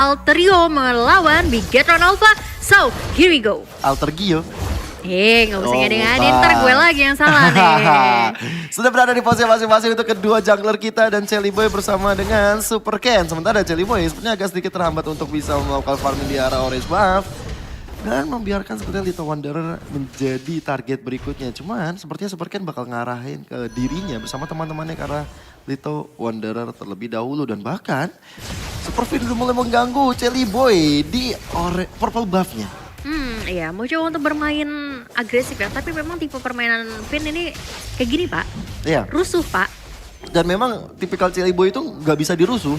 Alterio melawan Bigetron Alpha. So, here we go. Altergio. Nggak usah ngade-ngade, ntar gue lagi yang salah nih. Sudah berada di posisi masing-masing untuk kedua jungler kita dan Chelly Boy bersama dengan Super Ken. Sementara Chelly Boy sebenarnya agak sedikit terhambat untuk bisa melakukan farming di arah orange buff. Dan membiarkan sepertinya Little Wanderer menjadi target berikutnya. Cuman sepertinya Super Ken bakal ngarahin ke dirinya bersama teman-temannya ke arah Little Wanderer terlebih dahulu. Dan bahkan Super Finn udah mulai mengganggu Chelly Boy di purple buff-nya. Iya, mau coba untuk bermain agresif ya, tapi memang tipe permainan Finn ini kayak gini Pak. Iya. Rusuh Pak. Dan memang tipikal Chelly Boy itu nggak bisa dirusuh.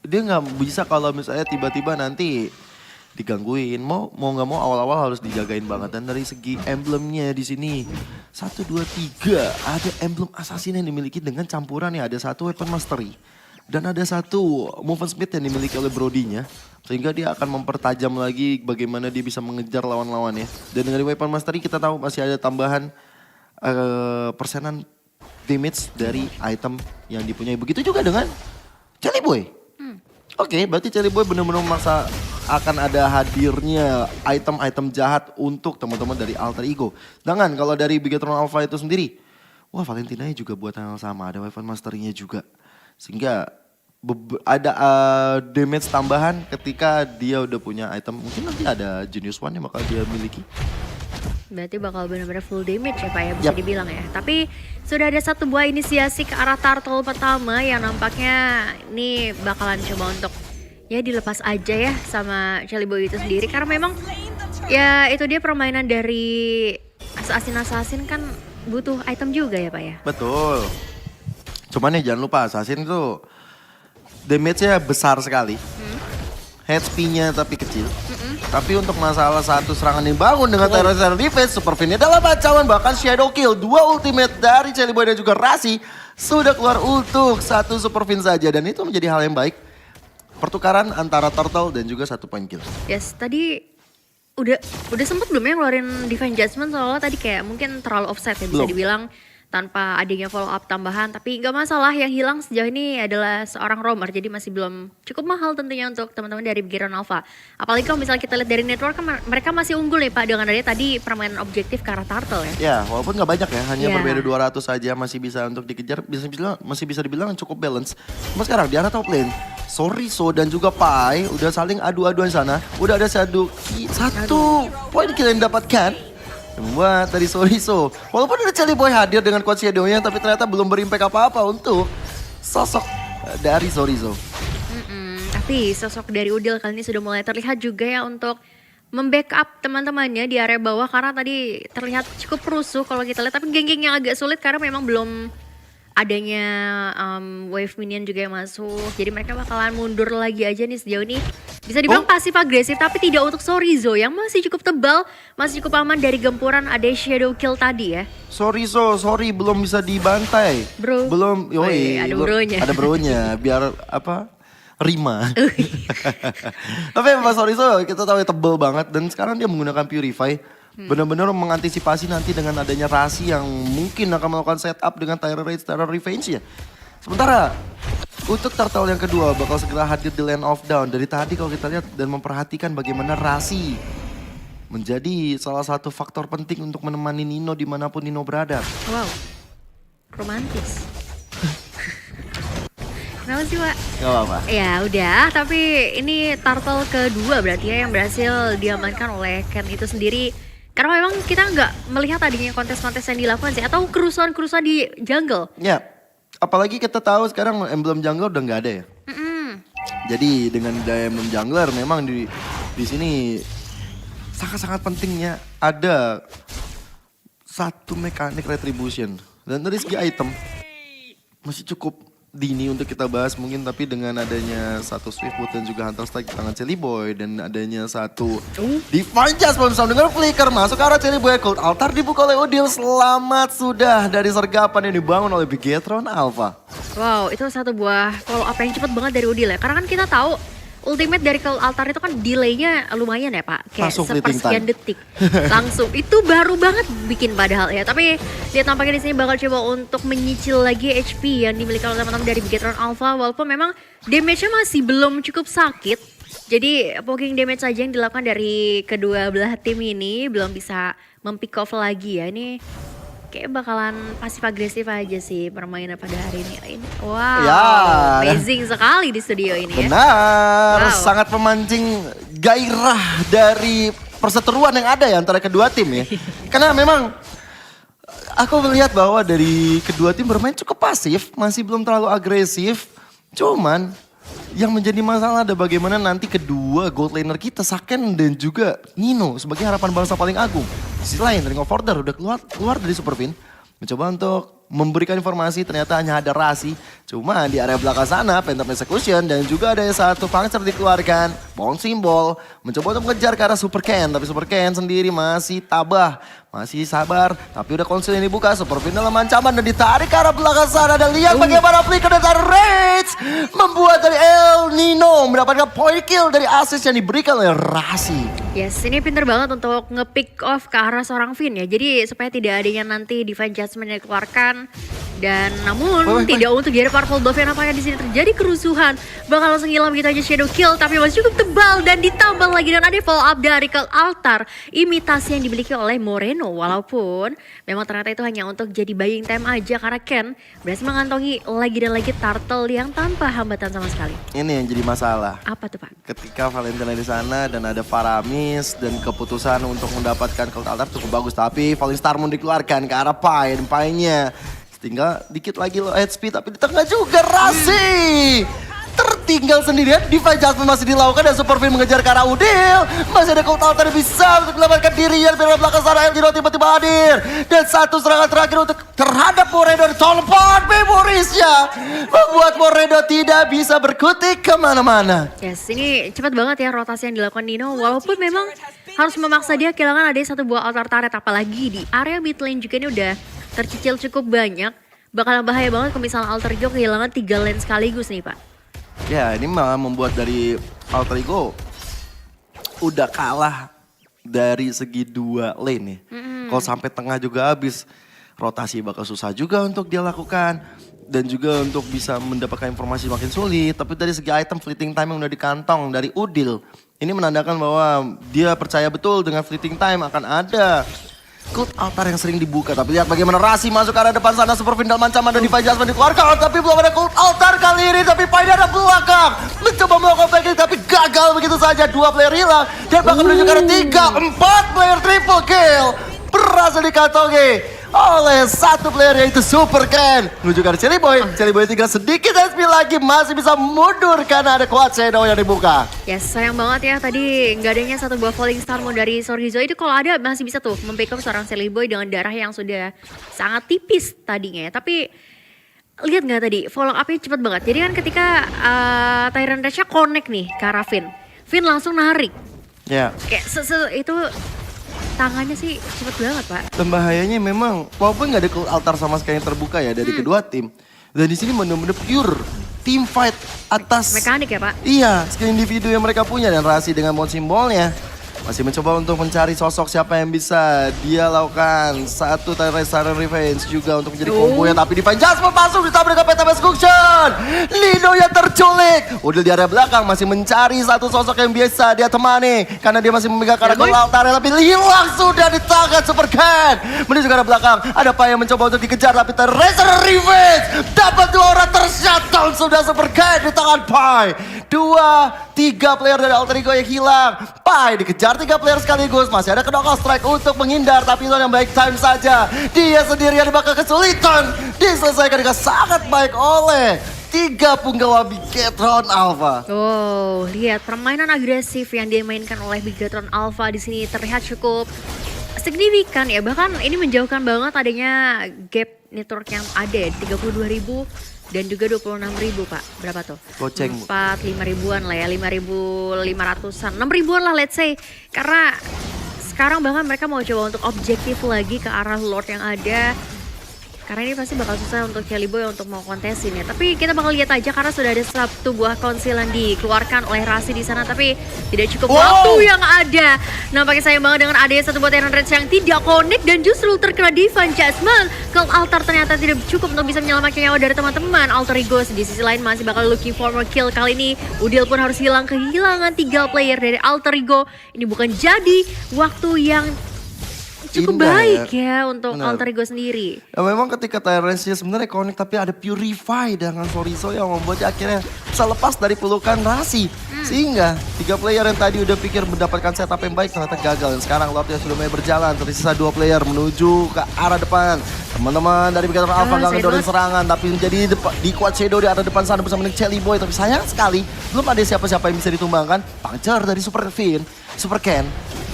Dia nggak bisa kalau misalnya tiba-tiba nanti digangguin. Mau nggak mau awal-awal harus dijagain banget. Dan dari segi emblemnya di sini 1, 2, 3 ada emblem assassin yang dimiliki dengan campuran ya. Ada satu weapon mastery dan ada satu movement speed yang dimiliki oleh Brody-nya. Sehingga dia akan mempertajam lagi bagaimana dia bisa mengejar lawan-lawannya. Dan dengan weapon mastery kita tahu masih ada tambahan persenan damage dari item yang dipunyai. Begitu juga dengan Chelly Boy. Oke, berarti Chelly Boy benar-benar memaksa akan ada hadirnya item-item jahat untuk teman-teman dari Alter Ego. Sedangkan kalau dari Bigetron Alpha itu sendiri, wah Valentina juga buat hal yang sama, ada weapon mastery-nya juga. Sehingga ada damage tambahan ketika dia udah punya item. Mungkin nanti ada Genius One yang bakal dia miliki. Berarti bakal benar-benar full damage ya Pak ya, bisa dibilang ya. Tapi sudah ada satu buah inisiasi ke arah turtle pertama yang nampaknya ini bakalan coba untuk ya dilepas aja ya sama Chelly Boy itu sendiri. Karena memang ya itu dia permainan dari assassin kan butuh item juga ya Pak ya. Betul. Cuman ya jangan lupa assassin itu damage-nya besar sekali. HP-nya tapi kecil. Tapi untuk masalah satu serangan yang bangun dengan terror defense, Super Finn adalah bacaan bahkan Shadow Kill. 2 ultimate dari Chelly Boy dan juga Rasi sudah keluar untuk satu Super Finn saja. Dan itu menjadi hal yang baik. Pertukaran antara Turtle dan juga satu point kill. Yes, tadi udah sempet belum ya ngeluarin Divine Judgment soalnya tadi kayak mungkin terlalu offset ya bisa dibilang tanpa adanya follow up tambahan. Tapi nggak masalah, yang hilang sejauh ini adalah seorang roamer jadi masih belum cukup mahal tentunya untuk teman-teman dari Bigetron Alpha. Apalagi kalau misalnya kita lihat dari network kan mereka masih unggul nih Pak dengan adanya tadi permainan objektif ke arah turtle ya. Ya walaupun nggak banyak ya, hanya berbeda 200 saja masih bisa untuk dikejar, masih bisa dibilang cukup balance. Cuma sekarang di arah top lane, Soriso dan juga Pai udah saling adu-aduan sana. Udah ada satu poin kill yang didapatkan. Membuat dari Soriso. Walaupun ada Chelly Boy hadir dengan quad shadow-nya, tapi ternyata belum berimpact apa-apa untuk sosok dari Soriso. Tapi sosok dari Udil kali ini sudah mulai terlihat juga ya untuk membackup teman-temannya di area bawah. Karena tadi terlihat cukup rusuh kalau kita lihat. Tapi geng-geng yang agak sulit karena memang belum adanya wave minion juga yang masuk. Jadi mereka bakalan mundur lagi aja nih sejauh ini. Bisa dibilang pasif agresif tapi tidak untuk Soriso yang masih cukup tebal. Masih cukup aman dari gempuran ada shadow kill tadi ya. Soriso, sorry belum bisa dibantai. Bro. Belum, ada bronya. Ada bronya, biar apa? Rima. Tapi memang Soriso kita tahu ya tebel banget. Dan sekarang dia menggunakan Purify. Benar-benar mengantisipasi nanti dengan adanya Rasi yang mungkin akan melakukan setup dengan Terror Rage, Terror Revenge ya. Sementara untuk turtle yang kedua bakal segera hadir di Land of Dawn. Dari tadi kalau kita lihat dan memperhatikan bagaimana Rasi menjadi salah satu faktor penting untuk menemani Nino dimanapun Nino berada. Wow, romantis. Kenapa sih Pak? Gak apa-apa. Ya udah, tapi ini turtle kedua berarti ya yang berhasil diamankan oleh Ken itu sendiri. Karena memang kita nggak melihat adanya kontes-kontes yang dilakukan sih. Atau kerusuhan-kerusuhan di jungle. Ya, apalagi kita tahu sekarang emblem jungler udah nggak ada ya. Jadi dengan daya emblem jungler memang di sini sangat-sangat pentingnya ada satu mekanik retribution. Dan dari segi item masih cukup dini untuk kita bahas mungkin, tapi dengan adanya satu Swiftwood dan juga Hunter Strike di tangan Chelly Boy dan adanya satu Divine Judgment bersama dengan Flicker masuk ke arah Chelly Boy, Cold Altar dibuka oleh Udil. Selamat sudah dari sergapan yang dibangun oleh Bigetron Alpha. Wow, itu satu buah follow up yang cepet banget dari Udil ya. Karena kan kita tahu ultimate dari Cold Altar itu kan delaynya lumayan ya Pak. Kayak Langsung fleeting sepersekian time. detik. Langsung. Itu baru banget bikin padahal ya. Tapi lihat tampaknya di sini bakal coba untuk menyicil lagi HP yang dimiliki oleh teman-teman dari Bigetron Alpha. Walaupun memang damage-nya masih belum cukup sakit. Jadi poking damage saja yang dilakukan dari kedua belah tim ini belum bisa mempick off lagi ya. Ini kayak bakalan pasif agresif aja sih permainan pada hari ini. Wow, Ya. amazing sekali di studio ini ya. Benar, Wow. sangat memancing gairah dari perseteruan yang ada ya antara kedua tim ya. Karena memang aku melihat bahwa dari kedua tim bermain cukup pasif, masih belum terlalu agresif. Cuman yang menjadi masalah ada bagaimana nanti kedua gold laner kita, Saken dan juga Nino sebagai harapan bangsa paling agung. Di sisi lain, Ring of Order udah keluar dari Superpin. Mencoba untuk memberikan informasi, ternyata hanya ada Rasi. Cuma di area belakang sana, Phantom Execution dan juga ada satu Puncture dikeluarkan. Bouncing Ball mencoba untuk mengejar ke arah Super Ken. Tapi Super Ken sendiri masih tabah, masih sabar. Tapi udah konsil yang dibuka, Superpin dalam ancaman dan ditarik ke arah belakang sana. Dan lihat bagaimana Flicker dan Rage membuat dari El Nino mendapatkan point kill dari assist yang diberikan oleh Rasi. Yes, ini pinter banget untuk nge-pick off ke arah seorang Finn ya. Jadi supaya tidak adanya nanti Divine Judgment yang dikeluarkan. Dan namun tidak untuk dari Purple Buff yang nampaknya di sini terjadi kerusuhan. Bakal langsung hilang gitu aja Shadow Kill, tapi masih cukup tebal dan ditambal lagi dan ada follow up dari Cold Altar. Imitasi yang dimiliki oleh Moreno. Walaupun memang ternyata itu hanya untuk jadi buying time aja karena Ken berhasil mengantongi lagi dan lagi turtle yang tanpa hambatan sama sekali. Ini yang jadi masalah. Apa tuh Pak? Ketika Valentina di sana dan ada Faramis dan keputusan untuk mendapatkan Cold Altar cukup bagus, tapi Falling Star Moon dikeluarkan ke arah Pai dan Pai-nya tinggal dikit lagi loh HP, tapi di tengah juga Rasi tertinggal sendirian. Divine Judgment masih dilakukan dan Superfin mengejar ke arah Udil. Masih ada Cold Altar yang bisa untuk menyelamatkan dirinya. Dari belakang sana El Nino tiba-tiba hadir dan satu serangan terakhir untuk terhadap Moreno di telepon memorisnya membuat Moreno tidak bisa berkutik kemana-mana. Yes, ini cepat banget ya rotasi yang dilakukan Nino. Walaupun memang harus memaksa dia kehilangan ada satu buah altar turret. Apalagi di area mid lane juga ini udah tercicil cukup banyak. Bakalan bahaya banget kalau misalnya Alter Ego kehilangan 3 lane sekaligus nih Pak. Ya ini malah membuat dari Alter Ego udah kalah dari segi 2 lane nih. Kalau sampai tengah juga habis, rotasi bakal susah juga untuk dia lakukan. Dan juga untuk bisa mendapatkan informasi makin sulit. Tapi dari segi item fleeting time yang udah dikantong dari Udil, ini menandakan bahwa dia percaya betul dengan fleeting time akan ada Cold Altar yang sering dibuka. Tapi lihat bagaimana Rasi masuk ke arah depan sana. Superfin dalam ancaman dan Divine Judgment dikeluarkan. Tapi belum ada Cold Altar kali ini. Tapi Pai ada belakang. Mencoba melakukan backing tapi gagal begitu saja. 2 player hilang. Dan bahkan menuju ke arah 3, 4 player triple kill. Berhasil dikantongi oleh satu player yaitu Super Ken. Menuju ke arah Cherry Boy. Cherry Boy tinggal sedikit HP lagi. Masih bisa mundur karena ada Quad Shadow yang dibuka. Yes, sayang banget ya tadi nggak adanya satu buah Falling Star Moon dari Sorgizo. Itu kalau ada masih bisa tuh membackup seorang Silly Boy dengan darah yang sudah sangat tipis tadinya ya. Tapi lihat nggak tadi follow up-nya cepet banget. Jadi kan ketika Tyrant Rage-nya connect nih ke arah Finn. Finn langsung narik. Ya. Kayak itu tangannya sih cepet banget Pak. Dan bahayanya memang walaupun nggak ada Cold Altar sama sekali yang terbuka ya dari kedua tim. Dan di sini benar-benar pure team fight atas Mekanik ya Pak? Iya, skill individu yang mereka punya. Dan Rasi dengan bouncing ball-nya masih mencoba untuk mencari sosok siapa yang bisa dia lakukan. Satu Tyrant Revenge juga untuk menjadi combo ya. Tapi Divine Judgment masuk ditambah dengan Phantom Execution. Nino yang terculik. Udah di area belakang masih mencari satu sosok yang biasa dia temani. Karena dia masih memegang karena Cold Altar. Tapi hilang sudah di tangan Super Ken. Menuju ke arah belakang. Ada Pai yang mencoba untuk dikejar. Tapi Tyrant Revenge dapat 2 orang tershutdown. Sudah Super Ken di tangan Pai. 2, 3 player dari Alter Ego yang hilang. Pai dikejar 3 player sekaligus. Masih ada knockout strike untuk menghindar. Tapi itu yang baik time saja. Dia sendirian bakal kesulitan. Diselesaikan dengan sangat baik oleh 3 punggawa Bigetron Alpha. Oh, lihat permainan agresif yang dimainkan oleh Bigetron Alpha di sini terlihat cukup signifikan ya. Bahkan ini menjauhkan banget adanya gap network yang ada 32.000 dan juga 26.000 Pak. Berapa tuh? Goceng. 5 ribuan lah ya, 5.500-an, 6 ribuan lah let's say. Karena sekarang bahkan mereka mau coba untuk objektif lagi ke arah Lord yang ada. Karena ini pasti bakal susah untuk Jelly Boy untuk mau kontesin ya. Tapi kita bakal lihat aja karena sudah ada satu buah konsilan dikeluarkan oleh Rasi di sana. Tapi tidak cukup waktu yang ada. Nampaknya sayang banget dengan adanya satu buat Iron Rage yang tidak connect. Dan justru terkena Divan Jasmine. Cloud Altar ternyata tidak cukup untuk bisa menyelamatkan nyawa dari teman-teman. Alter Ego di sisi lain masih bakal looking for more kill. Kali ini Udil pun harus kehilangan 3 player dari Alter Ego. Ini bukan jadi waktu yang cukup Indah baik ya untuk Bener. Alter Ego sendiri. Ya, memang ketika Tyrants-nya sebenarnya connect tapi ada Purify dengan Sorizo yang membuatnya akhirnya bisa lepas dari pelukan Rasi. Sehingga 3 player yang tadi udah pikir mendapatkan setup yang baik ternyata gagal. Dan sekarang Lordnya sudah mulai berjalan, tersisa 2 player menuju ke arah depan. Teman-teman dari Bigator Alpha nggak ngedorin serangan tapi menjadi di Quad Shadow di arah depan sana bersama dengan Jelly Boy. Tapi sayang sekali belum ada siapa-siapa yang bisa ditumbangkan. Puncture dari Super Ken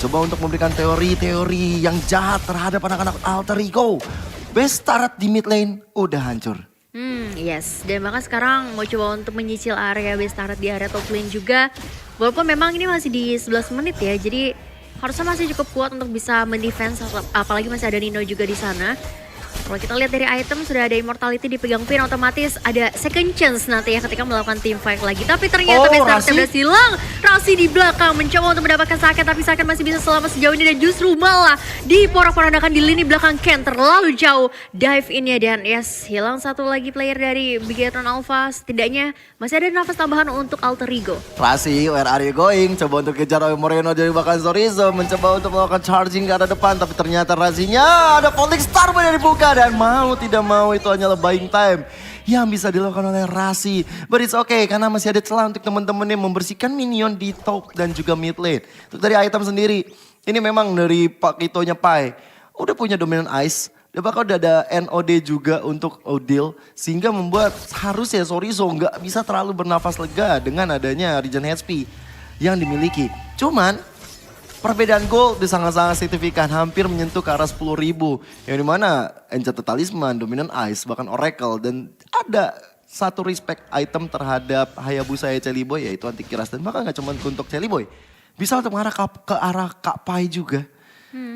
coba untuk memberikan teori-teori yang jahat terhadap anak-anak Alter Ego. Best start di mid lane udah hancur. Yes. Dan bahkan sekarang mau coba untuk menyicil area base turret di area top lane juga. Walaupun memang ini masih di 11 menit ya. Jadi harusnya masih cukup kuat untuk bisa mendefense. Apalagi masih ada Nino juga di sana. Kalau kita lihat dari item sudah ada immortality dipegang Pin, otomatis ada second chance nanti ya ketika melakukan team fight lagi. Tapi ternyata Rasi udah hilang. Rasi di belakang mencoba untuk mendapatkan Saken, tapi Saken masih bisa selamat sejauh ini dan justru malah diporak-porandakan di lini belakang Ken terlalu jauh. Dive in ya dan yes, hilang satu lagi player dari Bigatron Alpha. Setidaknya masih ada nafas tambahan untuk Alter Ego. Rasi, where are you going? Coba untuk kejar Moreno dari bahkan Sorizo mencoba untuk melakukan charging ke arah depan, tapi ternyata Rasinya ada Falling Star dari buka. Dan mau tidak mau itu hanyalah buying time yang bisa dilakukan oleh Rasi. But it's okay karena masih ada celah untuk teman-teman yang membersihkan minion di top dan juga mid lane. Untuk dari item sendiri, ini memang dari Pakitonya Pai udah punya dominant ice. Dan bahkan udah ada NOD juga untuk Odil. Sehingga membuat harusnya Sorizo nggak bisa terlalu bernafas lega dengan adanya regen HP yang dimiliki. Cuman perbedaan gold sangat-sangat signifikan, hampir menyentuh ke arah 10.000. Yang dimana Enchanted Talisman, Dominant Ice, bahkan Oracle. Dan ada satu respect item terhadap Hayabusa Jelly Boy, yaitu Antikiras. Dan bahkan gak cuma untuk Jelly Boy, bisa untuk mengarah ke arah Kak Pai juga.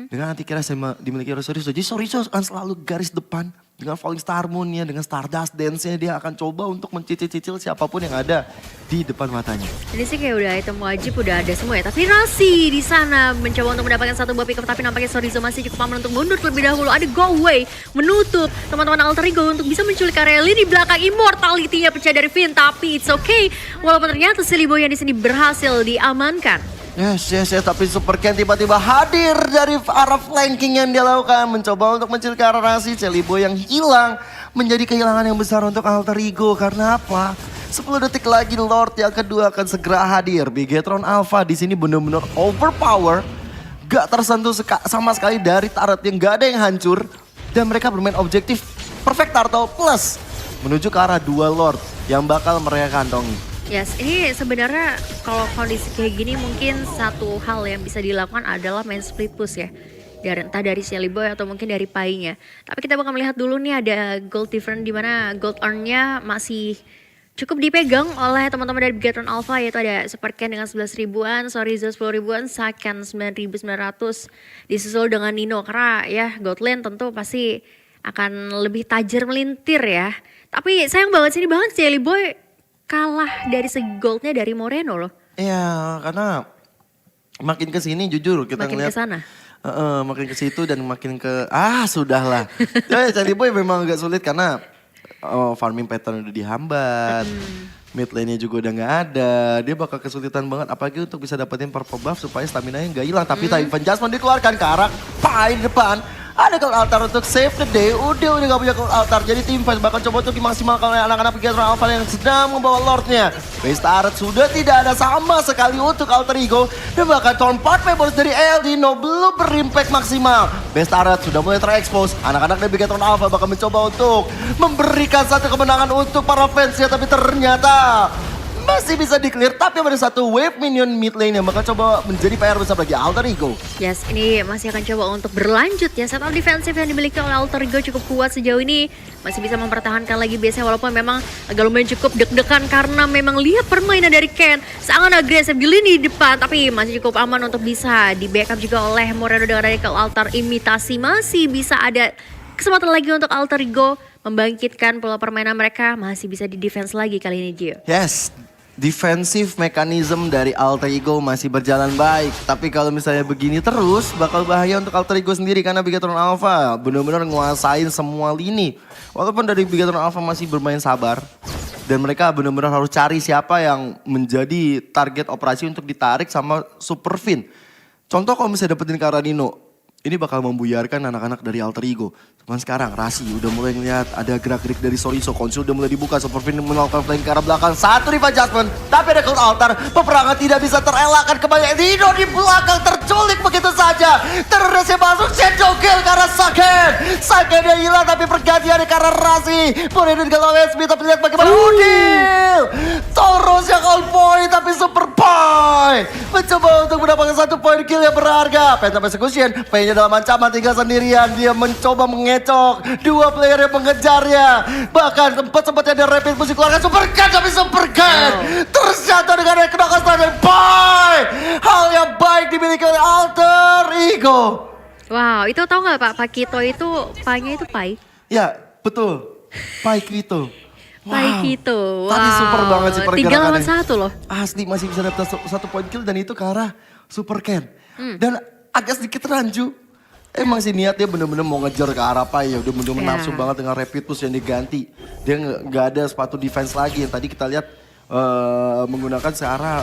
Dengan Antikiras yang dimiliki oleh Sorizo. Jadi Sorizo akan selalu garis depan. Dengan Falling Star Moon-nya, dengan Stardust Dance-nya, dia akan coba untuk mencicil-cicil siapapun yang ada di depan matanya. Ini sih kayak udah item wajib udah ada semua ya. Tapi Rasi di sana mencoba untuk mendapatkan satu buah pick up, tapi nampaknya Sorizo masih cukup aman untuk mundur terlebih dahulu. Ada Go Away menutup teman-teman Alter Ego untuk bisa menculik area lini belakang. Immortality-nya pecah dari Finn, tapi it's okay. Walaupun ternyata Silly Boy yang di sini berhasil diamankan. Yes, tapi Super Ken tiba-tiba hadir dari arah flanking yang dia lakukan. Mencoba untuk mencil ke arah Rasi. Jelly Boy yang hilang menjadi kehilangan yang besar untuk Alter Ego. Karena apa? 10 detik lagi Lord yang kedua akan segera hadir. Bigatron Alpha di sini benar-benar overpower. Gak tersentuh sama sekali dari turret yang gak ada yang hancur. Dan mereka bermain objektif perfect turtle plus menuju ke arah 2 Lord yang bakal mereka kantongi. Yes, ini sebenarnya kalau kondisi kayak gini mungkin satu hal yang bisa dilakukan adalah main split push ya. Entah dari Jelly Boy atau mungkin dari Pai-nya. Tapi kita bakal melihat dulu nih ada gold different di mana gold earn-nya masih cukup dipegang oleh teman-teman dari Bigatron Alpha, yaitu ada Super Ken dengan 11 ribuan, Sorizo 10 ribuan, Saken 9.900 disusul dengan Nino. Karena ya gold lane tentu pasti akan lebih tajir melintir ya. Tapi sayang banget sini banget Jelly Boy kalah dari segi goldnya dari Moreno loh. Iya, karena makin ke sini jujur kita makin ngeliat. Makin ke sana. Makin ke situ dan makin ke sudahlah. Ya Jelly Boy memang agak sulit karena farming pattern udah dihambat. Mid lane-nya juga udah gak ada. Dia bakal kesulitan banget apalagi untuk bisa dapetin purple buff supaya stamina-nya gak hilang. Tapi Ivan Jasmine dikeluarkan ke arah Pai di depan. Ada Cloud Altar untuk save the day. Udah gak punya Cloud Altar. Jadi tim fight bakal coba untuk dimaksimalkan oleh anak-anak Bigatron Alpha yang sedang membawa Lordnya. Base turret sudah tidak ada sama sekali untuk Alter Ego. Dan bahkan Tornpart Pebbles dari Eldino belum berimpact maksimal. Base turret sudah mulai terekspos. Anak-anak dari Bigatron Alpha bakal mencoba untuk memberikan satu kemenangan untuk para fansnya. Tapi ternyata masih bisa di-clear, tapi ada satu wave minion mid lane yang bakal coba menjadi PR besar bagi Alter Ego. Yes, ini masih akan coba untuk berlanjut ya. Setup defensif yang dimiliki oleh Alter Ego cukup kuat sejauh ini. Masih bisa mempertahankan lagi biasanya walaupun memang agak lumayan cukup deg-degan karena memang lihat permainan dari Ken sangat agresif di lini depan. Tapi masih cukup aman untuk bisa di backup juga oleh Moreno dengan radical altar imitasi. Masih bisa ada kesempatan lagi untuk Alter Ego membangkitkan pola permainan mereka, masih bisa di defense lagi kali ini Gio. Yes, defensive mechanism dari Alter Ego masih berjalan baik. Tapi kalau misalnya begini terus, bakal bahaya untuk Alter Ego sendiri karena Bigatron Alpha benar-benar nguasain semua lini. Walaupun dari Bigatron Alpha masih bermain sabar. Dan mereka benar-benar harus cari siapa yang menjadi target operasi untuk ditarik sama Super Fin. Contoh kalau misalnya dapetin Karanino, ini bakal membuyarkan anak-anak dari Alter Ego. Cuman sekarang Rasi udah mulai ngeliat ada gerak-gerik dari Soriso. Konsul udah mulai dibuka. Superfin melakukan flank ke arah belakang. Satu revive adjustment. Tapi ada Cloud Altar. Peperangan tidak bisa terelakkan kembali. Dino di belakang terculik begitu saja. Terusnya masuk Shadow Kill ke arah Saken. Saken yang hilang tapi pergantian ke arah Rasi. Boleh dengan OSB tapi lihat bagaimana Udil. Toros yang on point tapi super point. Mencoba untuk mendapatkan satu point kill yang berharga. Phantom Execution. P-nya dalam ancaman tinggal sendirian. Dia mencoba mengecok. Dua player yang mengejarnya. Bahkan sempat-sempatnya ada rapid musik keluarkan Super Cat tapi Super Cat terjatuh dengan knock dan bye. Hal yang baik dimiliki oleh Alter Ego. Wow, itu tahu nggak Pak Kito itu Pai-nya itu Pai? Ya, betul. Pai Kito. Pai Kito. Wow. Tadi super banget sih pergerakannya. 3 lawan 1 loh. Asli masih bisa dapat satu point kill dan itu ke arah Super Ken. Dan agak sedikit rancu. Emang sih niatnya bener-bener mau ngejar ke arah Pai ya. Udah bener-bener nafsu banget dengan rapid push yang diganti. Dia nggak ada sepatu defense lagi yang tadi kita lihat menggunakan searah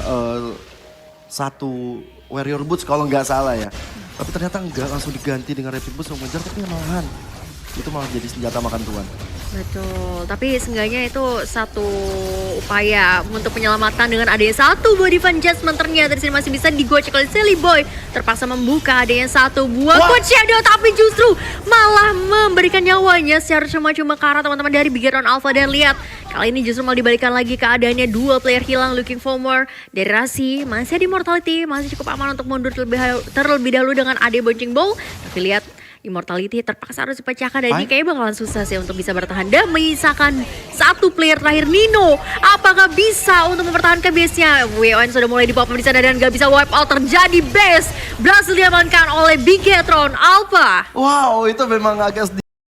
satu warrior boots kalau nggak salah ya. Tapi ternyata nggak langsung diganti dengan rapid push untuk ngejar tapi malahan. Itu malah jadi senjata makan tuan. Betul, tapi seenggaknya itu satu upaya untuk penyelamatan dengan adanya satu buah defense adjustment. Ternyata di sini masih bisa digocek oleh Silly Boy. Terpaksa membuka adanya satu buah Coach Shadow tapi justru malah memberikan nyawanya secara cuma-cuma ke arah teman-teman dari Bigatron Alpha. Dan lihat, kali ini justru malah dibalikan lagi keadaannya, dua player hilang looking for more. Dari Rasi masih ada Immortality, masih cukup aman untuk mundur terlebih dahulu dengan AD Bouncing Ball. Tapi lihat, Immortality terpaksa harus dipecahkan dan ini kayaknya bakalan susah sih untuk bisa bertahan. Dan menyisakan satu player terakhir, Nino. Apakah bisa untuk mempertahankan base-nya? WON sudah mulai di di sana dan gak bisa wipe out, terjadi base. Berhasil diamankan oleh Bigatron Alpha. Wow, itu memang agak sedikit